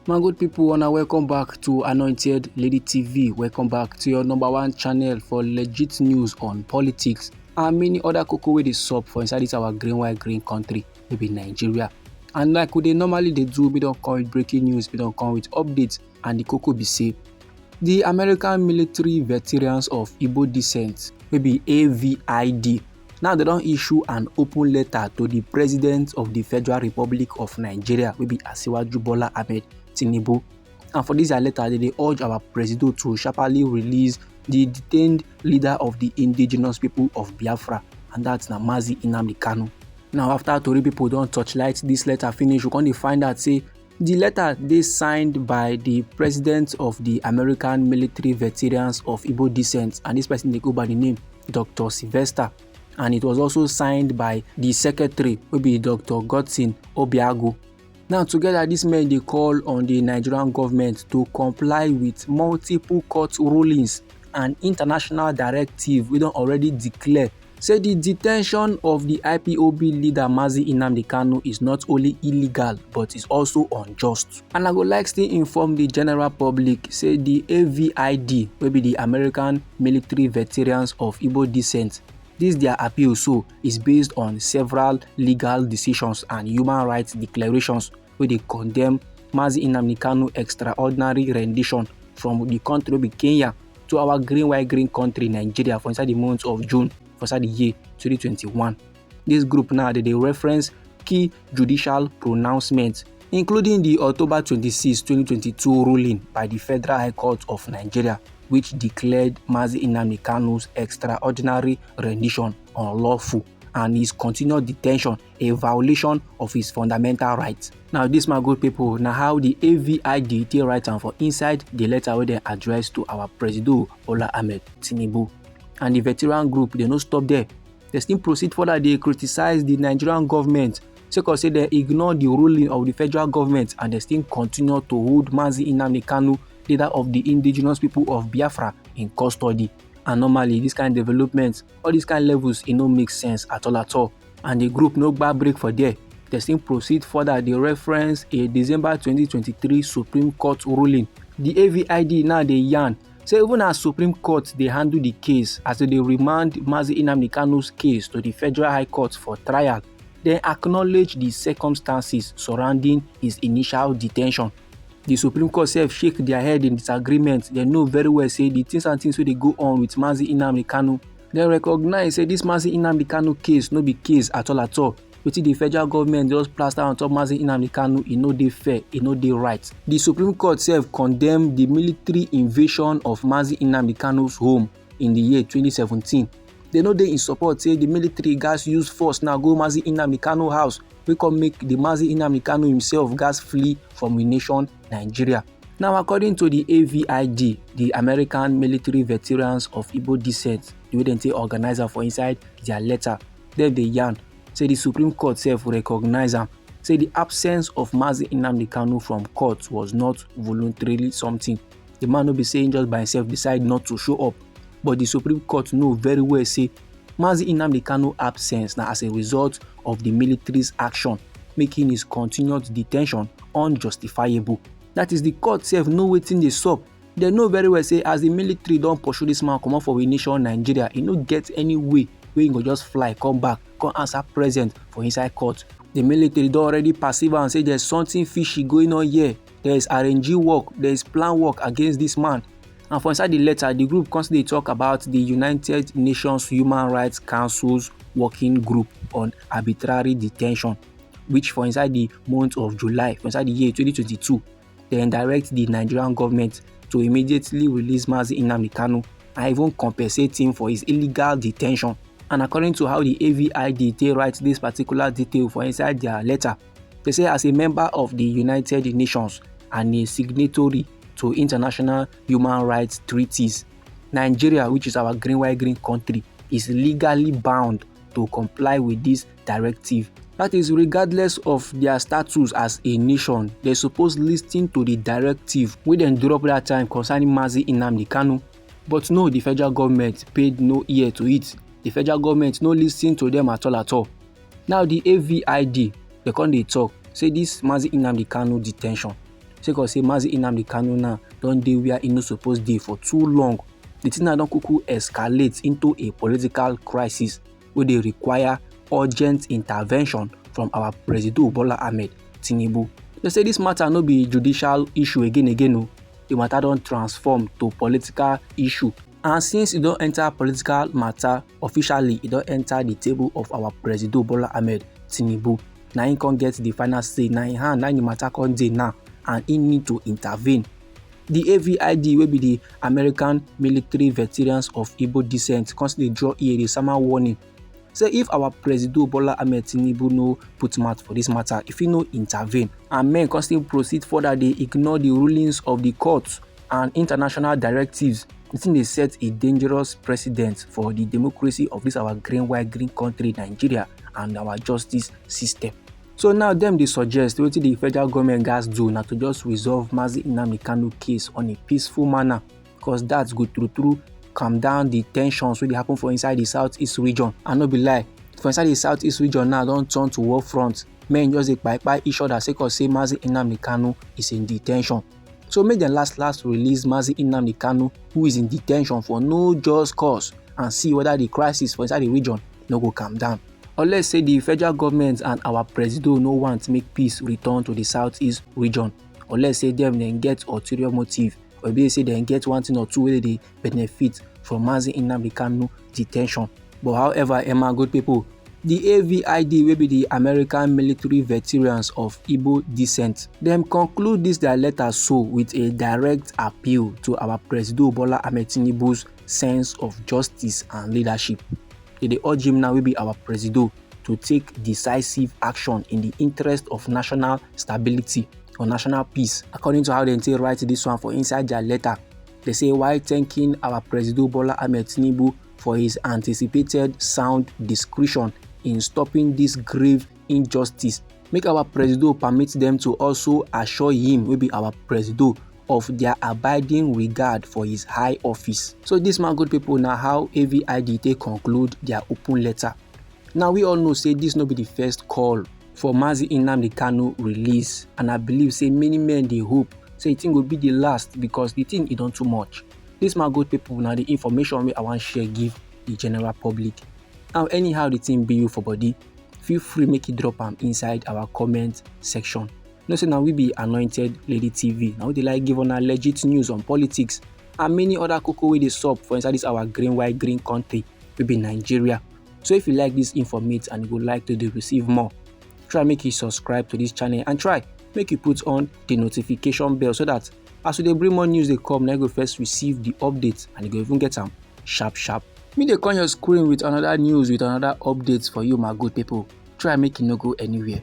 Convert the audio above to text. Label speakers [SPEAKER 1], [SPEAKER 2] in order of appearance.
[SPEAKER 1] My good people, and welcome back to Anointed Lady TV. Welcome back to your number one channel for legit news on politics and many other cocoa wey dey sup for inside this our green country, maybe Nigeria. And like we normally do, we don't come with breaking news, we don't come with updates, and the cocoa be say the American military veterans of Igbo descent, maybe AVID. Now they don't issue an open letter to the President of the Federal Republic of Nigeria, maybe Asiwaju Bola Ahmed Tinubu. And for this letter, they urge our president to sharply release the detained leader of the indigenous people of Biafra, and that's Nnamdi Kanu. Now, after Tori people don't touchlight this letter finish, we can find out say the letter they signed by the President of the American Military Veterans of Igbo descent, and this person they go by the name Dr. Sylvester. And it was also signed by the secretary, will be Dr. Godson Obiago. Now, together, these men they call on the Nigerian government to comply with multiple court rulings and international directive we don't already declare. Say the detention of the IPOB leader Nnamdi Kanu is not only illegal but is also unjust. And I would like to inform the general public, say the AVID, will be the American Military Veterans of Igbo descent. This their appeal is based on several legal decisions and human rights declarations where they condemn Nnamdi Kanu extraordinary rendition from the country of Kenya to our green country Nigeria for inside the month of June for inside the year 2021. This group now they reference key judicial pronouncements, including the October 26, 2022 ruling by the Federal High Court of Nigeria, which declared Nnamdi Kanu's extraordinary rendition unlawful and his continued detention a violation of his fundamental rights. Now, this, my good people, now how the AVID they write down for inside the letter where they address to our President Bola Ahmed Tinubu. And the veteran group, they no stop there. They still proceed further. They criticize the Nigerian government. Because they ignore the ruling of the federal government and they still continue to hold Nnamdi Kanu, leader of the indigenous people of Biafra, in custody. And normally, this kind of developments, all these kind of levels, it no make sense at all. And the group no bad break for there. They still proceed further. They reference a December 2023 Supreme Court ruling. The AVID now they yarn. So even as Supreme Court, they handle the case as they remand Nnamdi Kanu's case to the Federal High Court for trial. They acknowledge the circumstances surrounding his initial detention. The Supreme Court self shake their head in disagreement. They know very well say the things where they go on with Nnamdi Kanu. They recognize say this Nnamdi Kanu case no be case at all. With the federal government just plaster on top Nnamdi Kanu, it no dey fair, it no dey right. The Supreme Court self condemned the military invasion of Nnamdi Kanu's home in the year 2017. They know they in support say the military gas use force now go Nnamdi Kanu house. We can make the Nnamdi Kanu himself gas flee from the nation Nigeria. Now, according to the AVID, the American Military Veterans of Igbo descent, the way they organizer for inside their letter, they yarn. Say the Supreme Court self recognize them. Say the absence of Nnamdi Kanu from court was not voluntarily something. The man will be saying just by himself decide not to show up. But the Supreme Court know very well say Nnamdi Kanu absence now as a result of the military's action, making his continued detention unjustifiable. That is, the court self know wetin dey sup. They know very well say as the military don't pursue this man come out for we nation Nigeria, he no get any way where he go just fly, come back, come answer present for inside court. The military don't already perceive and say there's something fishy going on here. There is RNG work, there is plan work against this man. And for inside the letter, the group constantly talk about the United Nations Human Rights Council's working group on arbitrary detention, which for inside the month of July, for inside the year 2022, then direct the Nigerian government to immediately release Nnamdi Kanu and even compensate him for his illegal detention. And according to how the AVID they write this particular detail for inside their letter, they say as a member of the United Nations and a signatory to international human rights treaties, Nigeria, which is our green country, is legally bound to comply with this directive. That is, regardless of their status as a nation, they're supposed to listen to the directive we then drop that time concerning Nnamdi Kanu. But no, the federal government paid no ear to it. The federal government no listen to them at all. Now the AVID, they come they talk, say this Nnamdi Kanu detention, sake of say Mazi Nnamdi Kanu now don dey where e no suppose dey for too long. The thing now don kuku escalate into a political crisis wey dey require urgent intervention from our President Bola Ahmed Tinubu. They say this matter no be judicial issue again o. The matter don transform to political issue, and since e don enter political matter officially, e don enter the table of our President Bola Ahmed Tinubu. Na him come get the final say, na him hand na the matter come dey now, and he need to intervene. The AVID wey be the American Military Veterans of Igbo Descent constantly draw ear dey sama warning. Say if our President Bola Ahmed Tinubu no put mouth for this matter, if he no intervene, and men constantly proceed further, they ignore the rulings of the courts and international directives, the thing dey set a dangerous precedent for the democracy of this our green country Nigeria and our justice system. So now them dey suggest wetin the federal government gats do na to just resolve Mazi Nnamdi Kanu case on a peaceful manner, because that go true calm down the tensions wey dey happen for inside the southeast region. And no be lie, for inside the southeast region now don turn to war front. Men just dey kpai each other sake of say Mazi Nnamdi Kanu is in detention. So make dem last release Mazi Nnamdi Kanu, who is in detention for no just cause, and see whether the crisis for inside the region no go calm down. Or let's say the federal government and our president no want make peace return to the southeast region. Or let's say them then get ulterior motive, or maybe say they get one thing or two where they benefit from Mazi Nnamdi Kanu detention. But however, Emma, good people, the AVID will be the American Military Veterans of Igbo Descent. Them conclude this their letter so with a direct appeal to our President Bola Ahmed Tinubu's sense of justice and leadership. They urge him now will be our president to take decisive action in the interest of national stability or national peace. According to how they write this one for inside their letter, they say while thanking our President Bola Ahmed Tinubu for his anticipated sound discretion in stopping this grave injustice, make our president permit them to also assure him will be our president of their abiding regard for his high office. So this, my good people, now how AVID they conclude their open letter. Now we all know say this no be the first call for Mazi Nnamdi Kanu release, and I believe say many men they hope say it will be the last, because the thing is done too much. This, my good people, now the information I want share give the general public. Now anyhow the thing be you for body, feel free make it drop them inside our comment section. No say now we be Anointed Lady TV. Now they like give on our legit news on politics and many other cocoa wey dey sup for inside this our green country, we be Nigeria. So if you like this informate and you would like to receive more, try make you subscribe to this channel and try make you put on the notification bell, so that as we bring more news they come, now you go first receive the updates and you go even get them sharp. Me they come your screen with another news, with another updates for you, my good people. Try make it no go anywhere.